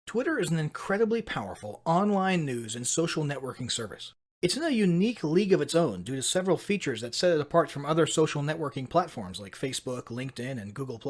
Twitter is an incredibly powerful online news and social networking service. It's in a unique league of its own due to several features that set it apart from other social networking platforms like Facebook, LinkedIn, and Google+.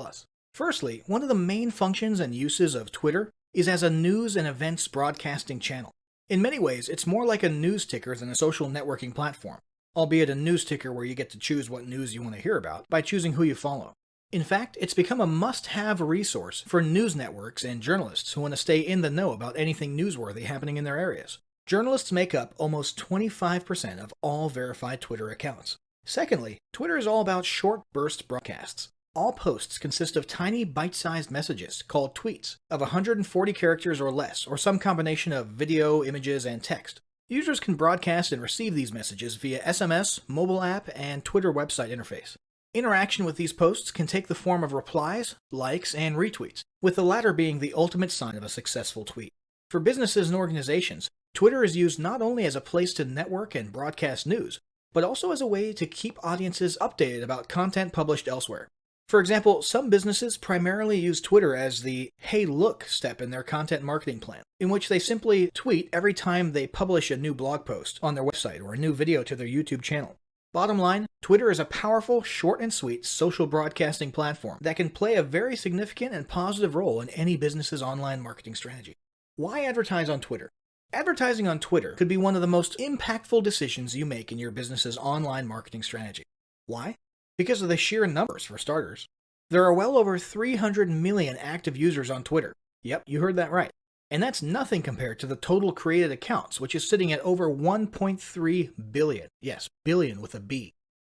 Firstly, one of the main functions and uses of Twitter is as a news and events broadcasting channel. In many ways, it's more like a news ticker than a social networking platform, albeit a news ticker where you get to choose what news you want to hear about by choosing who you follow. In fact, it's become a must-have resource for news networks and journalists who want to stay in the know about anything newsworthy happening in their areas. Journalists make up almost 25% of all verified Twitter accounts. Secondly, Twitter is all about short burst broadcasts. All posts consist of tiny bite-sized messages called tweets of 140 characters or less, or some combination of video, images, and text. Users can broadcast and receive these messages via SMS, mobile app, and Twitter website interface. Interaction with these posts can take the form of replies, likes, and retweets, with the latter being the ultimate sign of a successful tweet. For businesses and organizations, Twitter is used not only as a place to network and broadcast news, but also as a way to keep audiences updated about content published elsewhere. For example, some businesses primarily use Twitter as the "hey look" step in their content marketing plan, in which they simply tweet every time they publish a new blog post on their website or a new video to their YouTube channel. Bottom line, Twitter is a powerful, short and sweet social broadcasting platform that can play a very significant and positive role in any business's online marketing strategy. Why advertise on Twitter? Advertising on Twitter could be one of the most impactful decisions you make in your business's online marketing strategy. Why? Because of the sheer numbers, for starters. There are well over 300 million active users on Twitter. Yep, you heard that right. And that's nothing compared to the total created accounts, which is sitting at over 1.3 billion. Yes, billion with a B.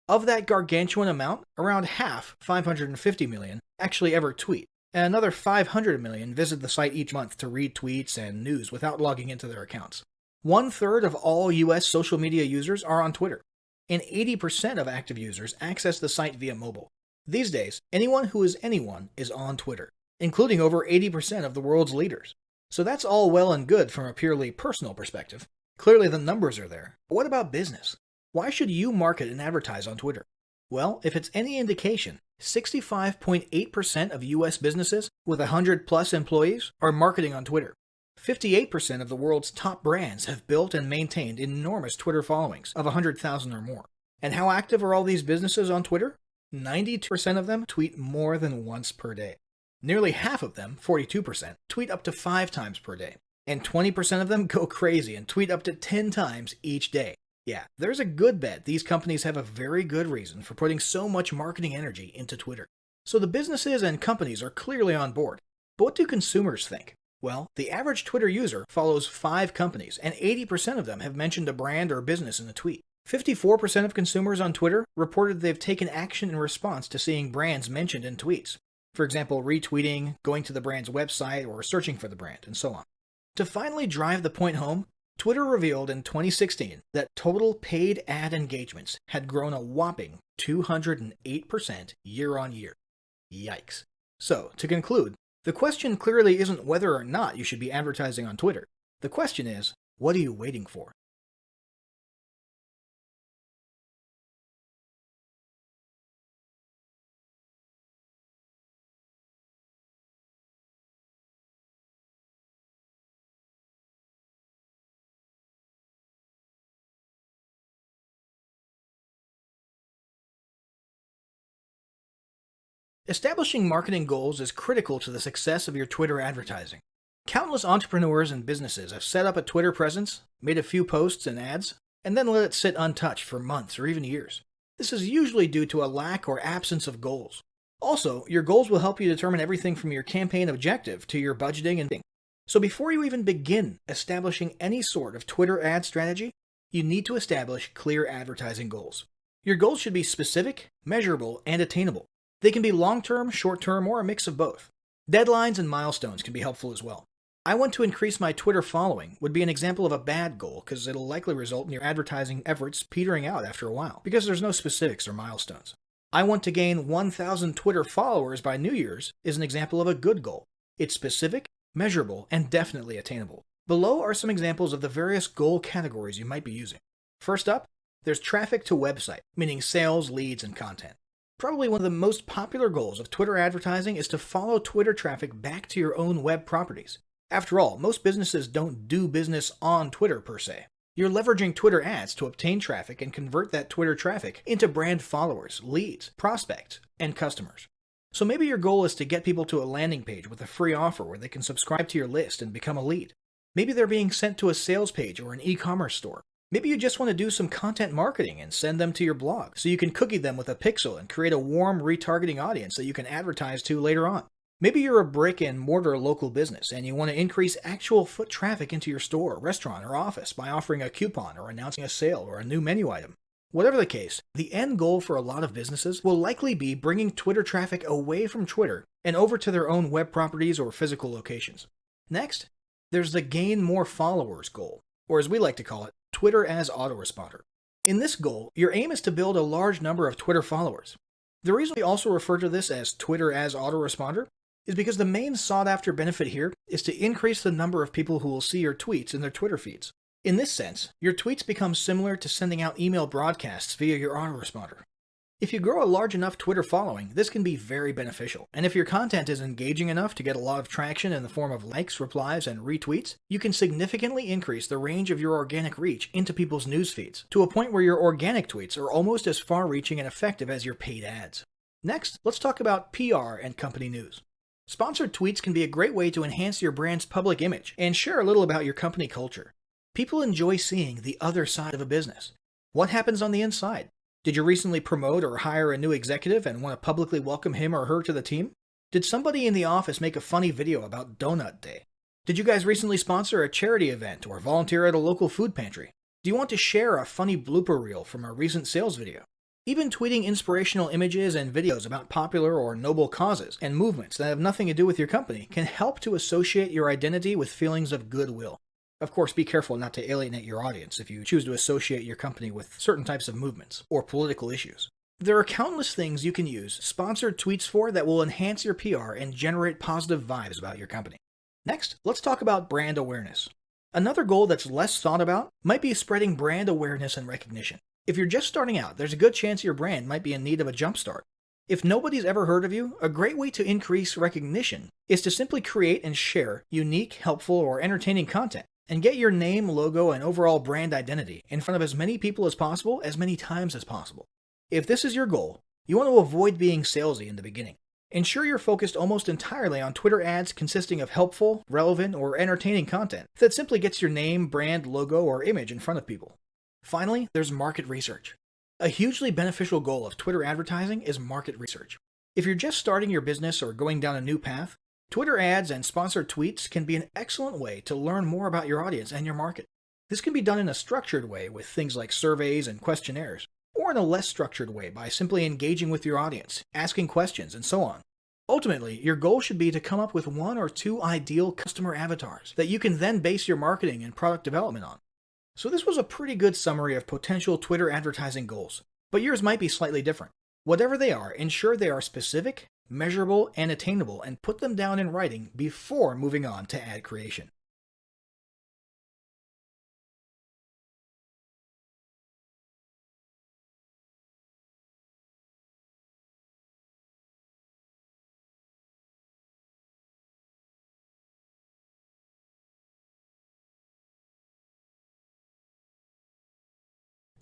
Of that gargantuan amount, around half, 550 million, actually ever tweet, and another 500 million visit the site each month to read tweets and news without logging into their accounts. 1/3 of all US social media users are on Twitter, and 80% of active users access the site via mobile. These days, anyone who is anyone is on Twitter, including over 80% of the world's leaders. So that's all well and good from a purely personal perspective. Clearly the numbers are there. But what about business? Why should you market and advertise on Twitter? Well, if it's any indication, 65.8% of US businesses with 100 plus employees are marketing on Twitter. 58% of the world's top brands have built and maintained enormous Twitter followings of 100,000 or more. And how active are all these businesses on Twitter? 92% of them tweet more than once per day. Nearly half of them, 42%, tweet up to 5 times per day. And 20% of them go crazy and tweet up to 10 times each day. Yeah, there's a good bet these companies have a very good reason for putting so much marketing energy into Twitter. So the businesses and companies are clearly on board. But what do consumers think? Well, the average Twitter user follows 5 companies, and 80% of them have mentioned a brand or business in a tweet. 54% of consumers on Twitter reported they've taken action in response to seeing brands mentioned in tweets. For example, retweeting, going to the brand's website, or searching for the brand, and so on. To finally drive the point home, Twitter revealed in 2016 that total paid ad engagements had grown a whopping 208% year on year. Yikes. So, to conclude, the question clearly isn't whether or not you should be advertising on Twitter. The question is, what are you waiting for? Establishing marketing goals is critical to the success of your Twitter advertising. Countless entrepreneurs and businesses have set up a Twitter presence, made a few posts and ads, and then let it sit untouched for months or even years. This is usually due to a lack or absence of goals. Also, your goals will help you determine everything from your campaign objective to your budgeting and things. So before you even begin establishing any sort of Twitter ad strategy, you need to establish clear advertising goals. Your goals should be specific, measurable, and attainable. They can be long-term, short-term, or a mix of both. Deadlines and milestones can be helpful as well. I want to increase my Twitter following would be an example of a bad goal because it'll likely result in your advertising efforts petering out after a while because there's no specifics or milestones. I want to gain 1,000 Twitter followers by New Year's is an example of a good goal. It's specific, measurable, and definitely attainable. Below are some examples of the various goal categories you might be using. First up, there's traffic to website, meaning sales, leads, and content. Probably one of the most popular goals of Twitter advertising is to follow Twitter traffic back to your own web properties. After all, most businesses don't do business on Twitter per se. You're leveraging Twitter ads to obtain traffic and convert that Twitter traffic into brand followers, leads, prospects, and customers. So maybe your goal is to get people to a landing page with a free offer where they can subscribe to your list and become a lead. Maybe they're being sent to a sales page or an e-commerce store. Maybe you just want to do some content marketing and send them to your blog so you can cookie them with a pixel and create a warm retargeting audience that you can advertise to later on. Maybe you're a brick-and-mortar local business and you want to increase actual foot traffic into your store, restaurant, or office by offering a coupon or announcing a sale or a new menu item. Whatever the case, the end goal for a lot of businesses will likely be bringing Twitter traffic away from Twitter and over to their own web properties or physical locations. Next, there's the gain more followers goal, or as we like to call it, Twitter as autoresponder. In this goal, your aim is to build a large number of Twitter followers. The reason we also refer to this as Twitter as autoresponder is because the main sought-after benefit here is to increase the number of people who will see your tweets in their Twitter feeds. In this sense, your tweets become similar to sending out email broadcasts via your autoresponder. If you grow a large enough Twitter following, this can be very beneficial, and if your content is engaging enough to get a lot of traction in the form of likes, replies, and retweets, you can significantly increase the range of your organic reach into people's news feeds, to a point where your organic tweets are almost as far-reaching and effective as your paid ads. Next, let's talk about PR and company news. Sponsored tweets can be a great way to enhance your brand's public image and share a little about your company culture. People enjoy seeing the other side of a business. What happens on the inside? Did you recently promote or hire a new executive and want to publicly welcome him or her to the team? Did somebody in the office make a funny video about Donut Day? Did you guys recently sponsor a charity event or volunteer at a local food pantry? Do you want to share a funny blooper reel from a recent sales video? Even tweeting inspirational images and videos about popular or noble causes and movements that have nothing to do with your company can help to associate your identity with feelings of goodwill. Of course, be careful not to alienate your audience if you choose to associate your company with certain types of movements or political issues. There are countless things you can use sponsored tweets for that will enhance your PR and generate positive vibes about your company. Next, let's talk about brand awareness. Another goal that's less thought about might be spreading brand awareness and recognition. If you're just starting out, there's a good chance your brand might be in need of a jumpstart. If nobody's ever heard of you, a great way to increase recognition is to simply create and share unique, helpful, or entertaining content, and get your name, logo, and overall brand identity in front of as many people as possible, as many times as possible. If this is your goal, you want to avoid being salesy in the beginning. Ensure you're focused almost entirely on Twitter ads consisting of helpful, relevant, or entertaining content that simply gets your name, brand, logo, or image in front of people. Finally, there's market research. A hugely beneficial goal of Twitter advertising is market research. If you're just starting your business or going down a new path, Twitter ads and sponsored tweets can be an excellent way to learn more about your audience and your market. This can be done in a structured way with things like surveys and questionnaires, or in a less structured way by simply engaging with your audience, asking questions, and so on. Ultimately, your goal should be to come up with one or two ideal customer avatars that you can then base your marketing and product development on. So this was a pretty good summary of potential Twitter advertising goals, but yours might be slightly different. Whatever they are, ensure they are specific, measurable, and attainable, and put them down in writing before moving on to ad creation.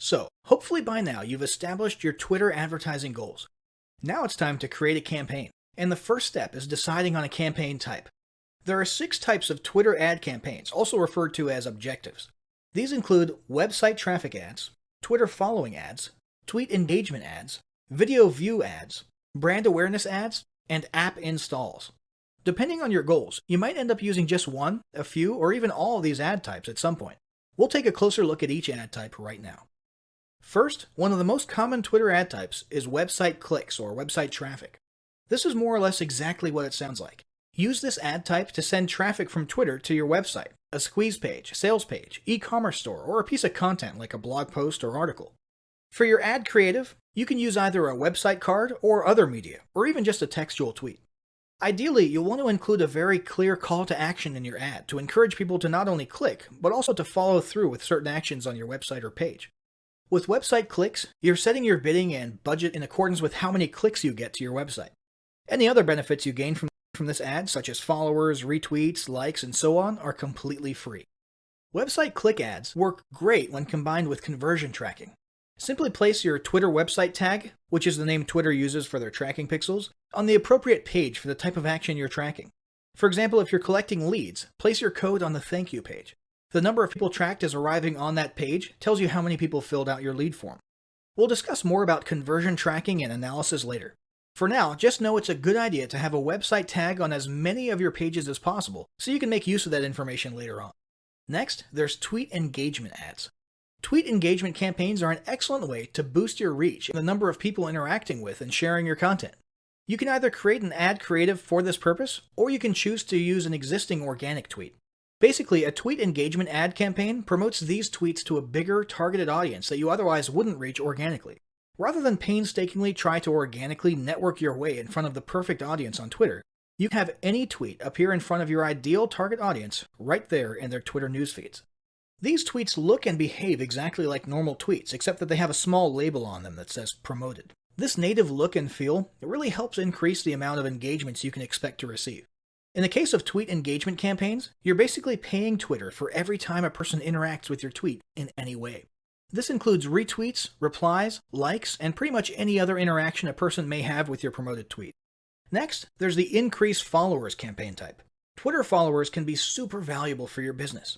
So, hopefully by now you've established your Twitter advertising goals. Now it's time to create a campaign, and the first step is deciding on a campaign type. There are 6 types of Twitter ad campaigns, also referred to as objectives. These include website traffic ads, Twitter following ads, tweet engagement ads, video view ads, brand awareness ads, and app installs. Depending on your goals, you might end up using just one, a few, or even all of these ad types at some point. We'll take a closer look at each ad type right now. First, one of the most common Twitter ad types is website clicks or website traffic. This is more or less exactly what it sounds like. Use this ad type to send traffic from Twitter to your website, a squeeze page, sales page, e-commerce store, or a piece of content like a blog post or article. For your ad creative, you can use either a website card or other media, or even just a textual tweet. Ideally, you'll want to include a very clear call to action in your ad to encourage people to not only click, but also to follow through with certain actions on your website or page. With website clicks, you're setting your bidding and budget in accordance with how many clicks you get to your website. Any other benefits you gain from from this ad, such as followers, retweets, likes, and so on, are completely free. Website click ads work great when combined with conversion tracking. Simply place your Twitter website tag, which is the name Twitter uses for their tracking pixels, on the appropriate page for the type of action you're tracking. For example, if you're collecting leads, place your code on the thank you page. The number of people tracked as arriving on that page tells you how many people filled out your lead form. We'll discuss more about conversion tracking and analysis later. For now, just know it's a good idea to have a website tag on as many of your pages as possible so you can make use of that information later on. Next, there's tweet engagement ads. Tweet engagement campaigns are an excellent way to boost your reach and the number of people interacting with and sharing your content. You can either create an ad creative for this purpose, or you can choose to use an existing organic tweet. Basically, a tweet engagement ad campaign promotes these tweets to a bigger, targeted audience that you otherwise wouldn't reach organically. Rather than painstakingly try to organically network your way in front of the perfect audience on Twitter, you can have any tweet appear in front of your ideal target audience right there in their Twitter newsfeeds. These tweets look and behave exactly like normal tweets, except that they have a small label on them that says promoted. This native look and feel really helps increase the amount of engagements you can expect to receive. In the case of tweet engagement campaigns, you're basically paying Twitter for every time a person interacts with your tweet in any way. This includes retweets, replies, likes, and pretty much any other interaction a person may have with your promoted tweet. Next, there's the increase followers campaign type. Twitter followers can be super valuable for your business.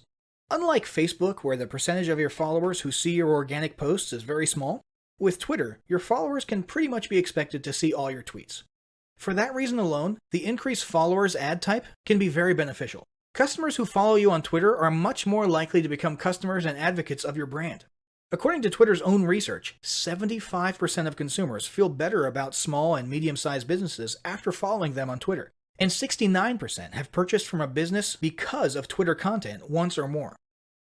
Unlike Facebook, where the percentage of your followers who see your organic posts is very small, with Twitter, your followers can pretty much be expected to see all your tweets. For that reason alone, the increase followers ad type can be very beneficial. Customers who follow you on Twitter are much more likely to become customers and advocates of your brand. According to Twitter's own research, 75% of consumers feel better about small and medium-sized businesses after following them on Twitter, and 69% have purchased from a business because of Twitter content once or more.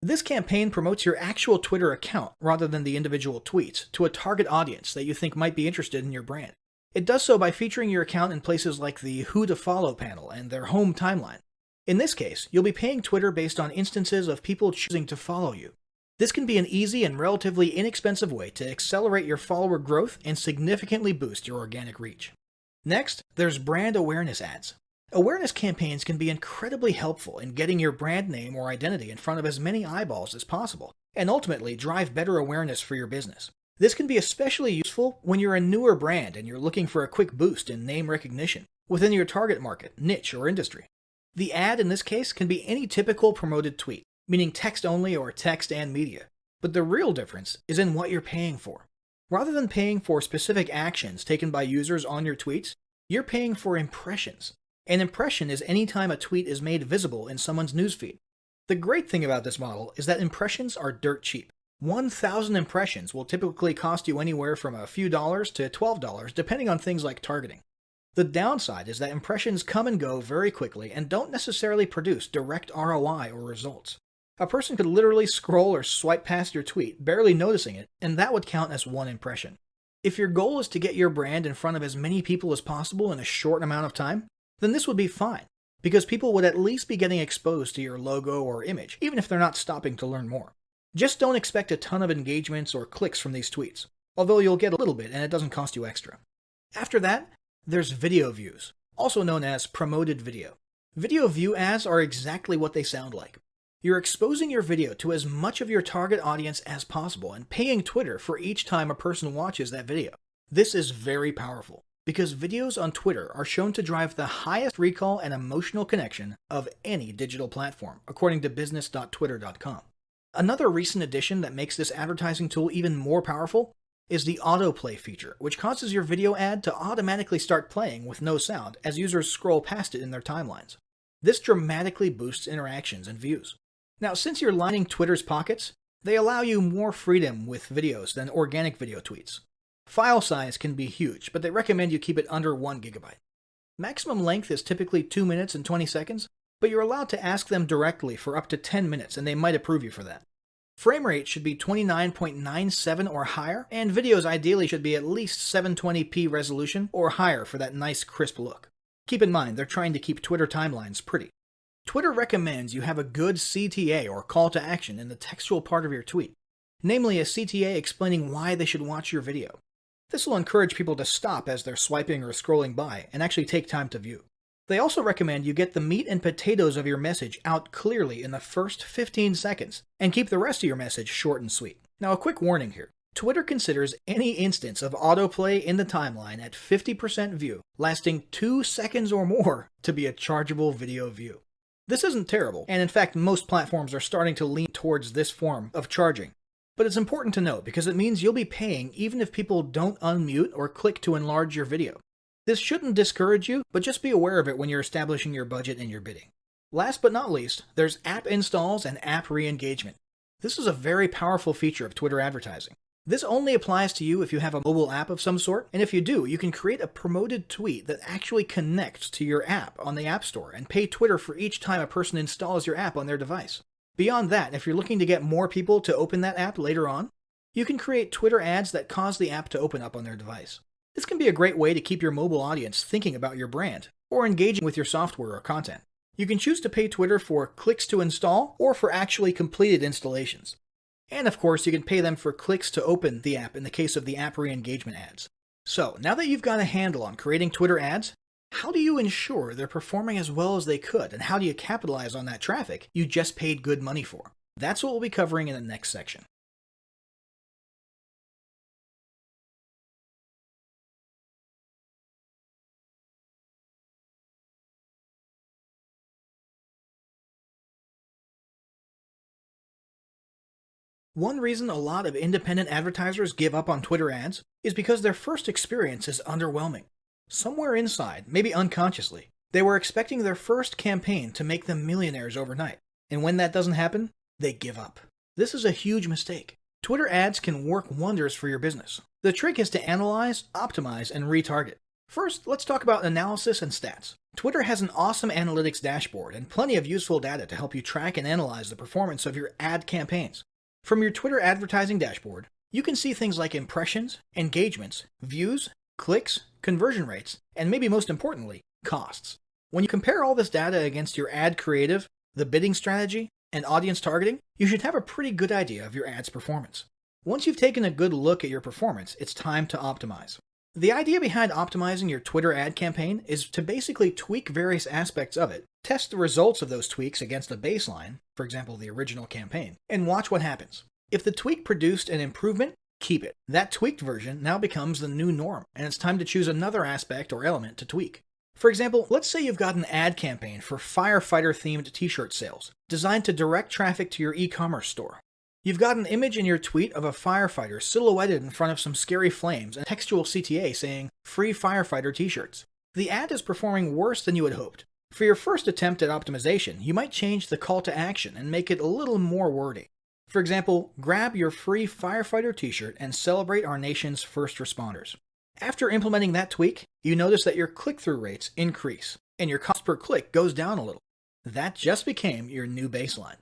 This campaign promotes your actual Twitter account rather than the individual tweets to a target audience that you think might be interested in your brand. It does so by featuring your account in places like the Who to Follow panel and their home timeline. In this case, you'll be paying Twitter based on instances of people choosing to follow you. This can be an easy and relatively inexpensive way to accelerate your follower growth and significantly boost your organic reach. Next, there's brand awareness ads. Awareness campaigns can be incredibly helpful in getting your brand name or identity in front of as many eyeballs as possible, and ultimately drive better awareness for your business. This can be especially useful when you're a newer brand and you're looking for a quick boost in name recognition within your target market, niche, or industry. The ad in this case can be any typical promoted tweet, meaning text only or text and media. But the real difference is in what you're paying for. Rather than paying for specific actions taken by users on your tweets, you're paying for impressions. An impression is any time a tweet is made visible in someone's newsfeed. The great thing about this model is that impressions are dirt cheap. 1,000 impressions will typically cost you anywhere from a few dollars to $12, depending on things like targeting. The downside is that impressions come and go very quickly and don't necessarily produce direct ROI or results. A person could literally scroll or swipe past your tweet, barely noticing it, and that would count as one impression. If your goal is to get your brand in front of as many people as possible in a short amount of time, then this would be fine, because people would at least be getting exposed to your logo or image, even if they're not stopping to learn more. Just don't expect a ton of engagements or clicks from these tweets, although you'll get a little bit and it doesn't cost you extra. After that, there's video views, also known as promoted video. Video view ads are exactly what they sound like. You're exposing your video to as much of your target audience as possible and paying Twitter for each time a person watches that video. This is very powerful, because videos on Twitter are shown to drive the highest recall and emotional connection of any digital platform, according to business.twitter.com. Another recent addition that makes this advertising tool even more powerful is the autoplay feature, which causes your video ad to automatically start playing with no sound as users scroll past it in their timelines. This dramatically boosts interactions and views. Now, since you're lining Twitter's pockets, they allow you more freedom with videos than organic video tweets. File size can be huge, but they recommend you keep it under 1 gigabyte. Maximum length is typically 2 minutes and 20 seconds, but you're allowed to ask them directly for up to 10 minutes and they might approve you for that. Frame rate should be 29.97 or higher, and videos ideally should be at least 720p resolution or higher for that nice crisp look. Keep in mind, they're trying to keep Twitter timelines pretty. Twitter recommends you have a good CTA or call to action in the textual part of your tweet, namely a CTA explaining why they should watch your video. This will encourage people to stop as they're swiping or scrolling by and actually take time to view. They also recommend you get the meat and potatoes of your message out clearly in the first 15 seconds and keep the rest of your message short and sweet. Now, a quick warning here. Twitter considers any instance of autoplay in the timeline at 50% view, lasting 2 seconds or more, to be a chargeable video view. This isn't terrible, and in fact most platforms are starting to lean towards this form of charging. But it's important to note because it means you'll be paying even if people don't unmute or click to enlarge your video. This shouldn't discourage you, but just be aware of it when you're establishing your budget and your bidding. Last but not least, there's app installs and app re-engagement. This is a very powerful feature of Twitter advertising. This only applies to you if you have a mobile app of some sort, and if you do, you can create a promoted tweet that actually connects to your app on the App Store and pay Twitter for each time a person installs your app on their device. Beyond that, if you're looking to get more people to open that app later on, you can create Twitter ads that cause the app to open up on their device. This can be a great way to keep your mobile audience thinking about your brand or engaging with your software or content. You can choose to pay Twitter for clicks to install or for actually completed installations. And of course, you can pay them for clicks to open the app in the case of the app re-engagement ads. So, now that you've got a handle on creating Twitter ads, how do you ensure they're performing as well as they could, and how do you capitalize on that traffic you just paid good money for? That's what we'll be covering in the next section. One reason a lot of independent advertisers give up on Twitter ads is because their first experience is underwhelming. Somewhere inside, maybe unconsciously, they were expecting their first campaign to make them millionaires overnight. And when that doesn't happen, they give up. This is a huge mistake. Twitter ads can work wonders for your business. The trick is to analyze, optimize, and retarget. First, let's talk about analysis and stats. Twitter has an awesome analytics dashboard and plenty of useful data to help you track and analyze the performance of your ad campaigns. From your Twitter advertising dashboard, you can see things like impressions, engagements, views, clicks, conversion rates, and maybe most importantly, costs. When you compare all this data against your ad creative, the bidding strategy, and audience targeting, you should have a pretty good idea of your ad's performance. Once you've taken a good look at your performance, it's time to optimize. The idea behind optimizing your Twitter ad campaign is to basically tweak various aspects of it, test the results of those tweaks against a baseline, for example the original campaign, and watch what happens. If the tweak produced an improvement, keep it. That tweaked version now becomes the new norm, and it's time to choose another aspect or element to tweak. For example, let's say you've got an ad campaign for firefighter-themed t-shirt sales, designed to direct traffic to your e-commerce store. You've got an image in your tweet of a firefighter silhouetted in front of some scary flames and textual CTA saying, "Free firefighter t-shirts." The ad is performing worse than you had hoped. For your first attempt at optimization, you might change the call to action and make it a little more wordy. For example, grab your free firefighter t-shirt and celebrate our nation's first responders. After implementing that tweak, you notice that your click-through rates increase, and your cost per click goes down a little. That just became your new baseline.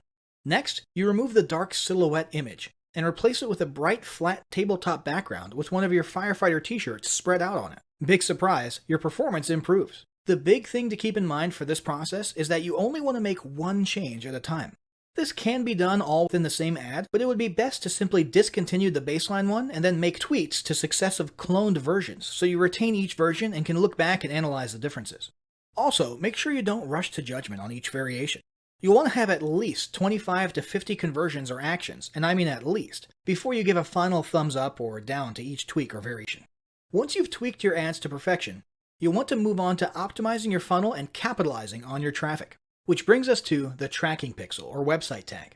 Next, you remove the dark silhouette image and replace it with a bright, flat tabletop background with one of your firefighter t-shirts spread out on it. Big surprise, your performance improves. The big thing to keep in mind for this process is that you only want to make one change at a time. This can be done all within the same ad, but it would be best to simply discontinue the baseline one and then make tweaks to successive cloned versions so you retain each version and can look back and analyze the differences. Also, make sure you don't rush to judgment on each variation. You'll want to have at least 25 to 50 conversions or actions, and I mean at least, before you give a final thumbs up or down to each tweak or variation. Once you've tweaked your ads to perfection, you'll want to move on to optimizing your funnel and capitalizing on your traffic, which brings us to the tracking pixel or website tag.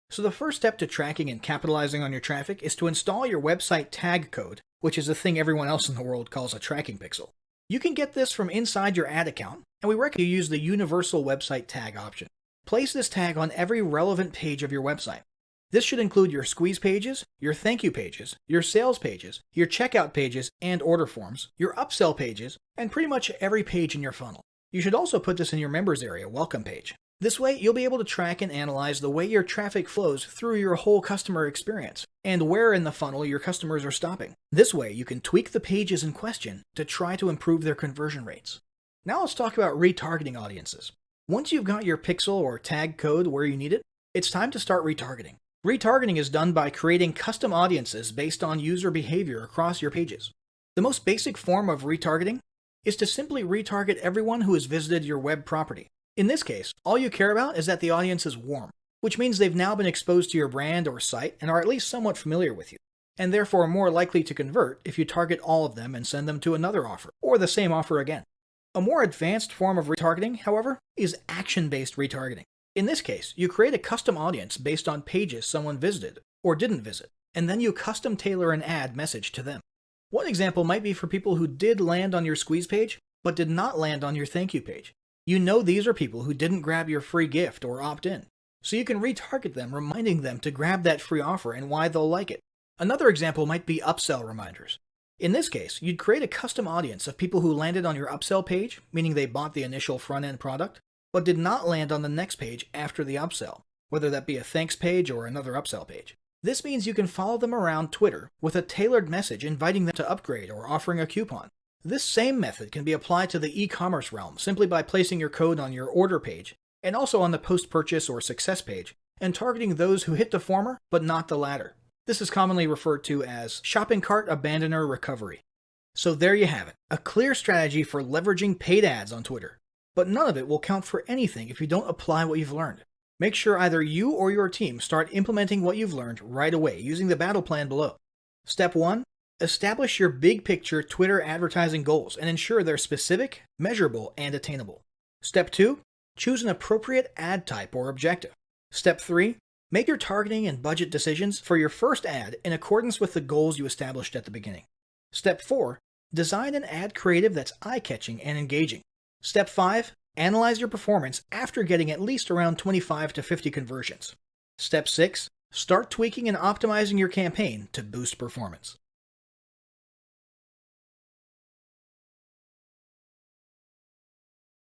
So the first step to tracking and capitalizing on your traffic is to install your website tag code, which is the thing everyone else in the world calls a tracking pixel. You can get this from inside your ad account, and we recommend you use the universal website tag option. Place this tag on every relevant page of your website. This should include your squeeze pages, your thank you pages, your sales pages, your checkout pages and order forms, your upsell pages, and pretty much every page in your funnel. You should also put this in your members area welcome page. This way, you'll be able to track and analyze the way your traffic flows through your whole customer experience, and where in the funnel your customers are stopping. This way, you can tweak the pages in question to try to improve their conversion rates. Now let's talk about retargeting audiences. Once you've got your pixel or tag code where you need it, it's time to start retargeting. Retargeting is done by creating custom audiences based on user behavior across your pages. The most basic form of retargeting is to simply retarget everyone who has visited your web property. In this case, all you care about is that the audience is warm, which means they've now been exposed to your brand or site and are at least somewhat familiar with you, and therefore more likely to convert if you target all of them and send them to another offer, or the same offer again. A more advanced form of retargeting, however, is action-based retargeting. In this case, you create a custom audience based on pages someone visited or didn't visit, and then you custom tailor an ad message to them. One example might be for people who did land on your squeeze page, but did not land on your thank you page. You know these are people who didn't grab your free gift or opt in, so you can retarget them, reminding them to grab that free offer and why they'll like it. Another example might be upsell reminders. In this case, you'd create a custom audience of people who landed on your upsell page, meaning they bought the initial front-end product, but did not land on the next page after the upsell, whether that be a thanks page or another upsell page. This means you can follow them around Twitter with a tailored message inviting them to upgrade or offering a coupon. This same method can be applied to the e-commerce realm simply by placing your code on your order page and also on the post-purchase or success page and targeting those who hit the former but not the latter. This is commonly referred to as shopping cart abandoner recovery. So there you have it, a clear strategy for leveraging paid ads on Twitter. But none of it will count for anything if you don't apply what you've learned. Make sure either you or your team start implementing what you've learned right away using the battle plan below. Step 1. Establish your big picture Twitter advertising goals and ensure they're specific, measurable, and attainable. Step 2. Choose an appropriate ad type or objective. Step 3. Make your targeting and budget decisions for your first ad in accordance with the goals you established at the beginning. Step 4. Design an ad creative that's eye-catching and engaging. Step 5. Analyze your performance after getting at least around 25 to 50 conversions. Step 6. Start tweaking and optimizing your campaign to boost performance.